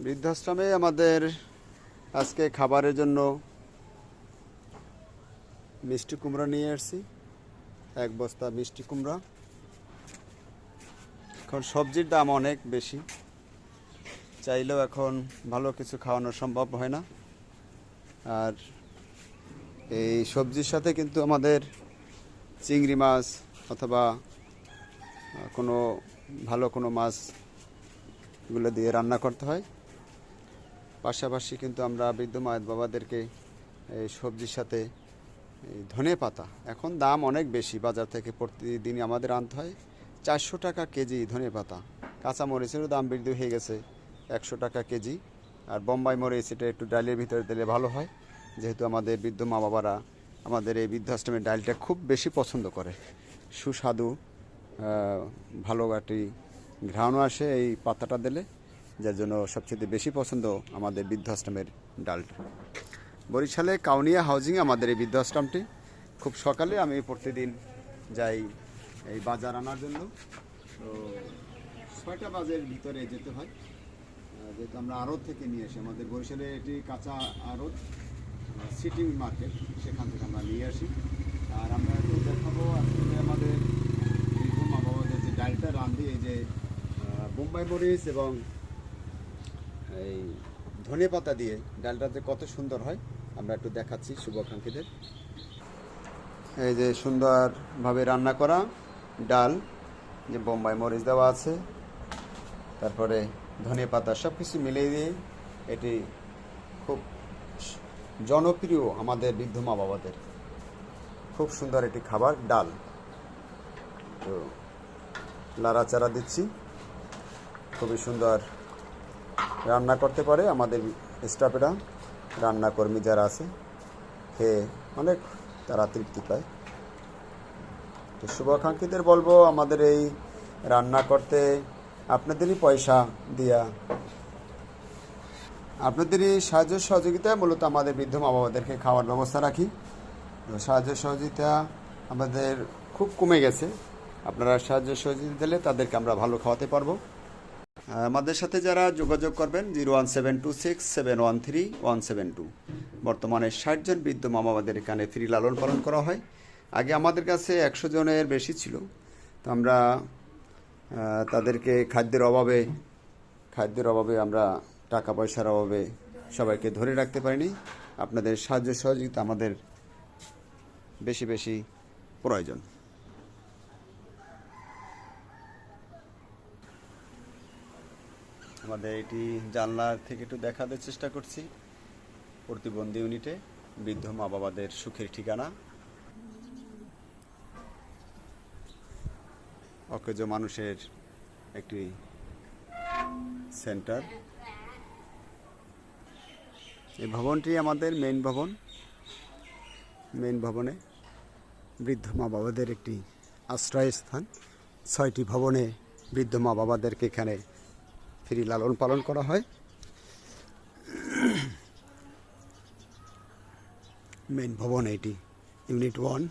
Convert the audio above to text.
বৃদ্ধাশ্রমে আমাদের আজকে খাবারের জন্য মিষ্টি কুমড়া নিয়ে আসছি, এক বস্তা মিষ্টি কুমড়া। এখন সবজির দাম অনেক বেশি, চাইলেও এখন ভালো কিছু খাওয়ানো সম্ভব হয় না। আর এই সবজির সাথে কিন্তু আমাদের চিংড়ি মাছ অথবা কোনো ভালো কোনো মাছগুলো দিয়ে রান্না করতে হয়। পাশাপাশি কিন্তু আমরা বৃদ্ধ মায়ের বাবাদেরকে এই সবজির সাথে এই ধনে পাতা, এখন দাম অনেক বেশি, বাজার থেকে প্রতিদিনই আমাদের আনতে হয়। 400 টাকা কেজি ধনে পাতা। কাঁচা মরিচেরও দাম বৃদ্ধি হয়ে গেছে, 100 টাকা কেজি। আর বোম্বাই মরিচ, এটা একটু ডালের ভিতরে দিলে ভালো হয়, যেহেতু আমাদের বৃদ্ধ মা বাবারা আমাদের এই বৃদ্ধাশ্রমের ডালটা খুব বেশি পছন্দ করে। সুস্বাদু, ভালো একটি ঘ্রাণও আসে এই পাতাটা দিলে, যার জন্য সবচেয়ে বেশি পছন্দ আমাদের বৃদ্ধাশ্রমের ডালটা। বরিশালে কাউনিয়া হাউজিংয়ে আমাদের এই বৃদ্ধাশ্রমটি। খুব সকালে আমি প্রতিদিন যাই এই বাজার আনার জন্য। তো 6টা বাজের ভিতরে যেতে হয়, যেহেতু আমরা আড়ত থেকে নিয়ে আসি। আমাদের বরিশালে এটি কাঁচা আড়ত, সিটি মার্কেট, সেখান থেকে আমরা নিয়ে আসি। আর আমরা একটু দেখাবো আজকে আমাদের বৃদ্ধ মা বাবাদের যে ডালটা রাঁধি, এই যে বোম্বাই মরিচ এবং এই ধনে পাতা দিয়ে ডালটা যে কত সুন্দর হয় আমরা একটু দেখাচ্ছি শুভাকাঙ্ক্ষীদের। এই যে সুন্দরভাবে রান্না করা ডাল, যে বোম্বাই মরিচ দেওয়া আছে, তারপরে ধনে পাতা, সব কিছু মিলিয়ে দিয়ে এটি খুব জনপ্রিয় আমাদের বৃদ্ধ মা বাবাদের। খুব সুন্দর একটি খাবার ডাল। তো নাড়াচাড়া দিচ্ছি, খুবই সুন্দর রান্না করতে পারে আমাদের স্টাফেরা, রান্নাকর্মী যারা আছে, খেয়ে অনেক তারা তৃপ্তি পায়। তো শুভাকাঙ্ক্ষীদের বলবো, আমাদের এই রান্না করতে আপনাদেরই পয়সা দিয়া, আপনাদেরই সাহায্য সহযোগিতায় মূলত আমাদের বৃদ্ধ মা বাবাদেরকে খাওয়ার ব্যবস্থা রাখি। তো সাহায্য সহযোগিতা আমাদের খুব কমে গেছে, আপনারা সাহায্য সহযোগিতা দিলে তাদেরকে আমরা ভালো খাওয়াতে পারবো। আমাদের সাথে যারা যোগাযোগ করবেন 01726713172। বর্তমানে 60 জন বৃদ্ধ মা বাবাদের এখানে ফ্রি লালন পালন করা হয়। আগে আমাদের কাছে 100 জনের বেশি ছিল, তো আমরা তাদেরকে খাদ্যের অভাবে আমরা টাকা পয়সার অভাবে সবাইকে ধরে রাখতে পারিনি। আপনাদের সাহায্য সহযোগিতা আমাদের বেশি বেশি প্রয়োজন। আমাদের এটি জানলার থেকে একটু দেখাতে চেষ্টা করছি, প্রতিবন্ধী ইউনিটে বৃদ্ধ মা বাবাদের সুখের ঠিকানা, অকেজ মানুষের একটি সেন্টার। এই ভবনটি আমাদের মেইন ভবনে বৃদ্ধ মা বাবাদের একটি আশ্রয়স্থান। 6টি ভবনে বৃদ্ধ মা বাবাদেরকে এখানে ফ্রি লালন পালন করা হয়। মেইন ভবন এটি, ইউনিট 1।